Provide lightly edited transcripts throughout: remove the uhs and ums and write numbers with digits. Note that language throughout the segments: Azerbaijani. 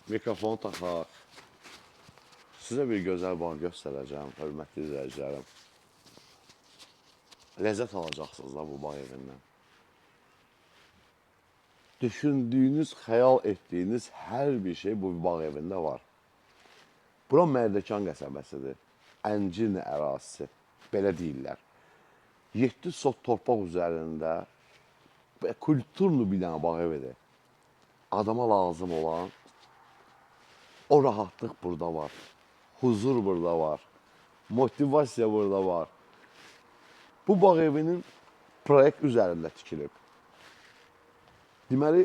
Mikrofonu taxaq. Sizə bir gözəl bağ göstərəcəm, hörmətli izləyicilərim. Ləzzət alacaqsınız da bu bağ evindən. Düşündüyünüz, xəyal etdiyiniz hər bir şey bu bağ evində var. Bura Mərdəkan qəsəbəsidir. Əncin ərazisi, belə deyirlər. 7 sot torpaq üzərində kulturlu bir dənə bağ evidir. Adama lazım olan o rahatlıq burada var. Huzur burada var. Motivasiya burada var. Bu bağ evinin proyekt üzərində tikilib. Deməli,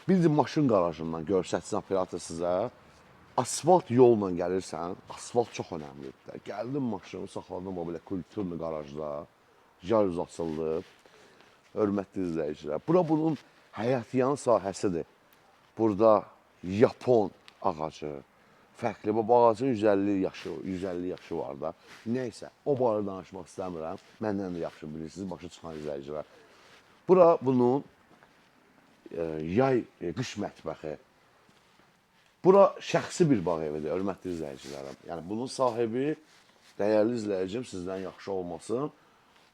bir de maşın qarajından görsətsin operator sizə. Asfalt yolla gəlirsən, asfalt çox önəmlidir. Gəldim maşını, saxladım o belə kulturlu qarajda. Jaluz açıldı. Hörmətli izləyicilər. Bura bunun həyatyan sahəsidir. Burada Yapon ağacı, fərqli. Bu ağacın 150 yaşı var da. Neysə, o barədə danışmaq istəmirəm. Məndən də yaxşı bilirsiniz, başa çıxan izləyicilər. Bura bunun qış mətbəxi. Bura şəxsi bir bağ evidir, hörmətli izləyicilərim. Yəni, bunun sahibi, dəyərli izləyicim, sizdən yaxşı olmasın,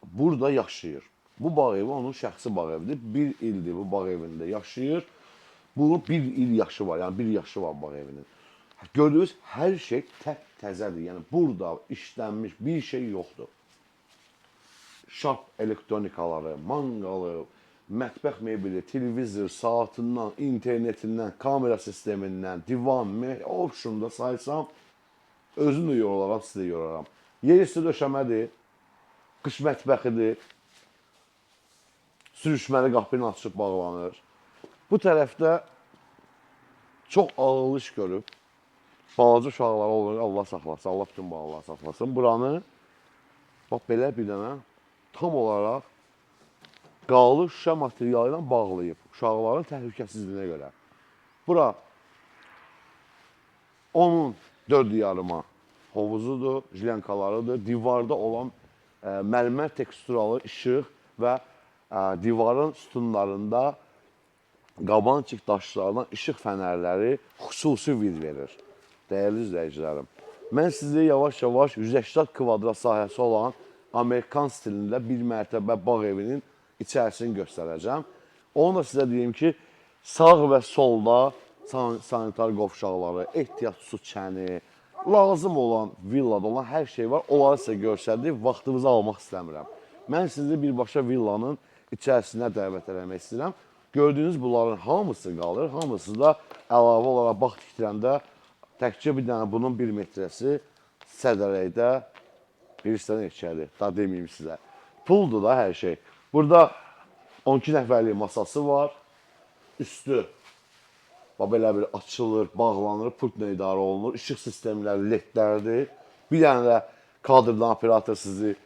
burada yaşayır. Bu bağ evi onun şəxsi bağ evidir. Bir ildir bu bağ evində yaşayır. Bunun bir il yaşı var, yəni bir yaşı var bağ evinin. Gördüyünüz hər şey təzədir. Yəni, burada işlənmiş bir şey yoxdur. Şarp elektronikaları, manqalı, mətbəx mebeli, televizor, saatından, internetindən, kamera sistemindən, divan, optionda saysam, özüm də yorularam, siz də yorularam. Yer üstü döşəmədir, qış mətbəxidir, sürüşməli qapını açıb bağlanır. Bu tərəfdə çox ağıl iş görüb, balaca uşaqları olur, Allah saxlasın, Allah bütün balaları saxlasın. Buranı, bax, belə bir dənə tam olaraq qalı şüşə materialı ilə bağlayıb, uşaqların təhlükəsizliyinə görə. Bura onun 4 yarıma hovuzudur, jlenkalarıdır, divarda olan mərmər teksturalı işıq və divarın sütunlarında qabançıq daşlardan işıq fənərləri xüsusi vid verir. Dəyərli izləyicilərim, mən sizə yavaş-yavaş 180 kvadrat sahəsi olan Amerikan stilində bir mərtəbə bağ evinin içərisini göstərəcəm. Onu da sizə deyim ki, sağ və solda sanitar qovşaqları, ehtiyat su çəni, lazım olan villada olan hər şey var. Onları sizə göstərdim, vaxtınızı almaq istəmirəm. Mən sizi birbaşa villanın içərisinə dəvət eləmək istəyirəm. Gördüyünüz bunların hamısı qalır, hamısı da əlavə olaraq bağ tikdirəndə təkcə bir dənə bunun 1 metrəsi sədərəkdə bir istənə içədir. Daha deməyim sizə. Puldur da hər şey. Burada 12 nəfərlik masası var. Üstü belə bir açılır, bağlanır, pultla idarə olunur. İşıq sistemləri ledlərdir. Bir dənə də kadrdan operator sizi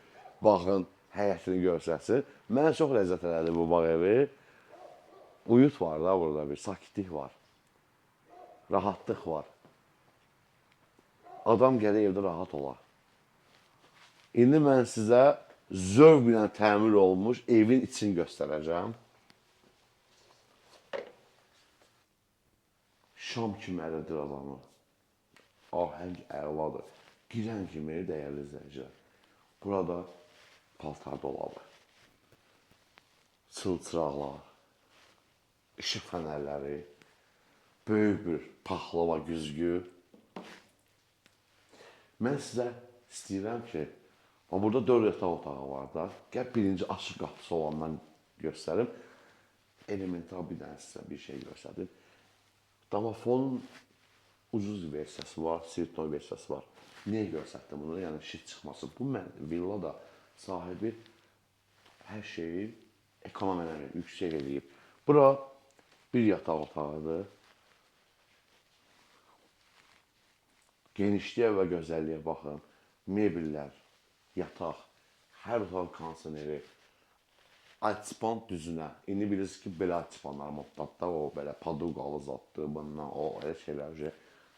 baxın, həyətini görsətsin. Mənə çox ləzzət elədi bu bağ evi. Uyut var da burada bir, sakitlik var. Rahatlıq var. Adam gərək evdə rahat olar. İndi mən sizə zövqlə təmir olmuş evin içini göstərəcəm. Şam kimi əlidir adamı. Ahəng əladır. Girən kimi dəyərli izləyicilər. Burada paltar dolabı. Çılçıraqlar. İşıq fənərləri. Böyük bir paxlava güzgü. Mən sizə istəyirəm ki, burada 4 yataq otağı var da, gəl birinci açıq qapısı olandan göstərim. Elemental bir dənə sizə bir şey göstərdim. Damafonun ucuz versiyası var, sirton versiyası var. Niyə göstərdim bunu? Yəni şit çıxması. Bu villada sahibi hər şeyi ekonom eləmir, yüksək eləyib. Bura bir yataq otağıdır. Genişliyə və gözəlliyə baxın. Mebellər, yataq, hər otaq kondisioneri, altipan düzünə. İndi bilirsiniz ki, belə altipanlar moddatda o belə paduqalı zaddır, bundan o elə şeylər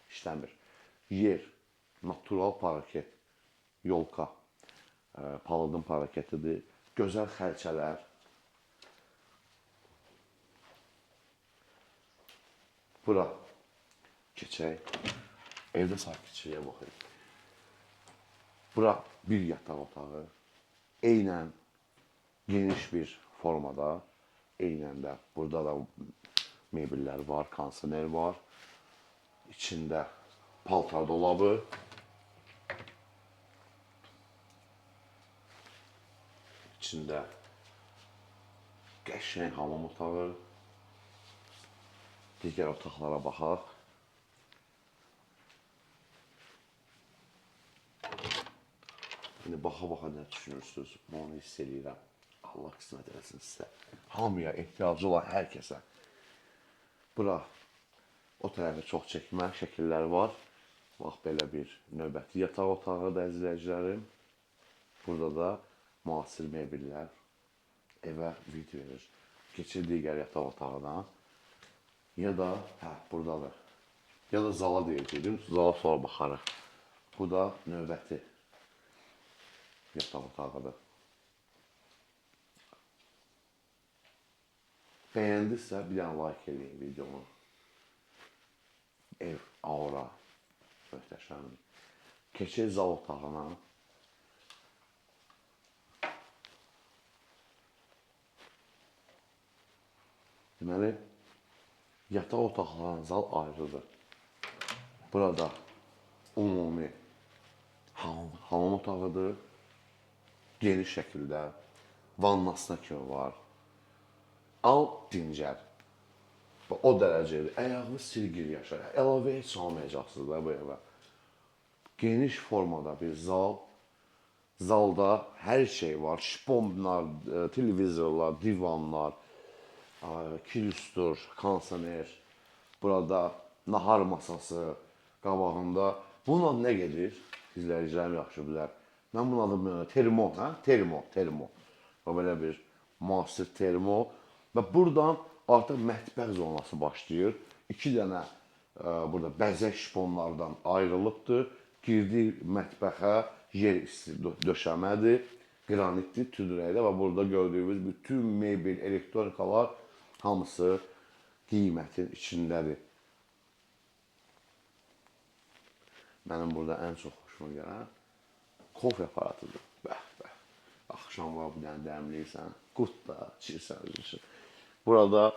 işləmir. Yer, natural paraket, yolka, palıdın paraketidir. Gözəl xərçələr. Bura keçək. Evdə sakitçiliyə baxın. Bura bir yataq otağı. Eynən geniş bir formada. Eynən də burada da mebellər var, kondisioner var. İçində paltar dolabı. İçində qəşəng hamam otağı. Digər otaqlara baxaq. İndi baxa-baxa nə düşünürsünüz? Onu hiss edirəm. Allah qismət eləsin sizə. Hamıya ehtiyacı olan hər kəsə. Bura o tərəfə çox çəkmə şəkilləri var. Bax, belə bir növbəti yataq otağı da izləyicilərim. Burada da müasir mebellər evə vid verir. Keçir digər yataq otağına. Ya da, buradadır. Ya da zala deyəcəkdim, zala sonra baxarıq. Bu da növbəti yataq otağıdır. Bəyəndinizsə bir dənə like edin videonu. Ev, aura, möhtəşəmdir. Keçir zal otağına. Deməli, yataq otaqlarının zal ayrıdır. Burada ümumi hamam otağıdır. Geniş şəkildə vannasına kimi var. Al dincəl. O dərəcədir. Əyağınız sirgir yaşar. Əlavə heç almayacaqsınız da bu evə. Geniş formada bir zal. Zalda hər şey var. Şponlar, televizorlar, divanlar, kilüstür, kondisioner. Burada nahar masası qabağında. Bununla nə gedir? İzləyicilərim yaxşı bilər. Mən bunun adım termo, termo. Belə bir müasir termo. Və buradan artıq mətbəx zonası başlayır. 2 dənə burada bəzək şponlardan ayrılıbdır. Girdi mətbəxə yer döşəmədir. Qranitli tüdrəkdə və burada gördüyümüz bütün mebel, elektronikalar hamısı qiymətin içindədir. Mənim burada ən çox xoşuma gələn kofe aparatıdır. Bəh. Axşam var bir dənə dəmləyirsən, qutda içirsən. Burada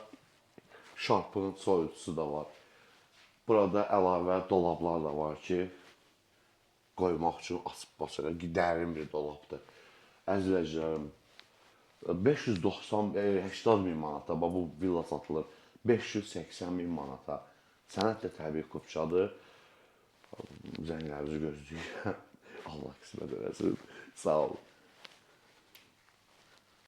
Sharp'ın soyuducusu da var. Burada əlavə dolablar da var ki, qoymaq üçün açıb basır. Dərin bir dolabdır. Əzizləyicilərim, 580 min manata bu villa satılır. 580 min manata. Sənət də təbii Kupçadır. Zənglərinizi gözləyir. Allah qismət eləsin. Sağ olun.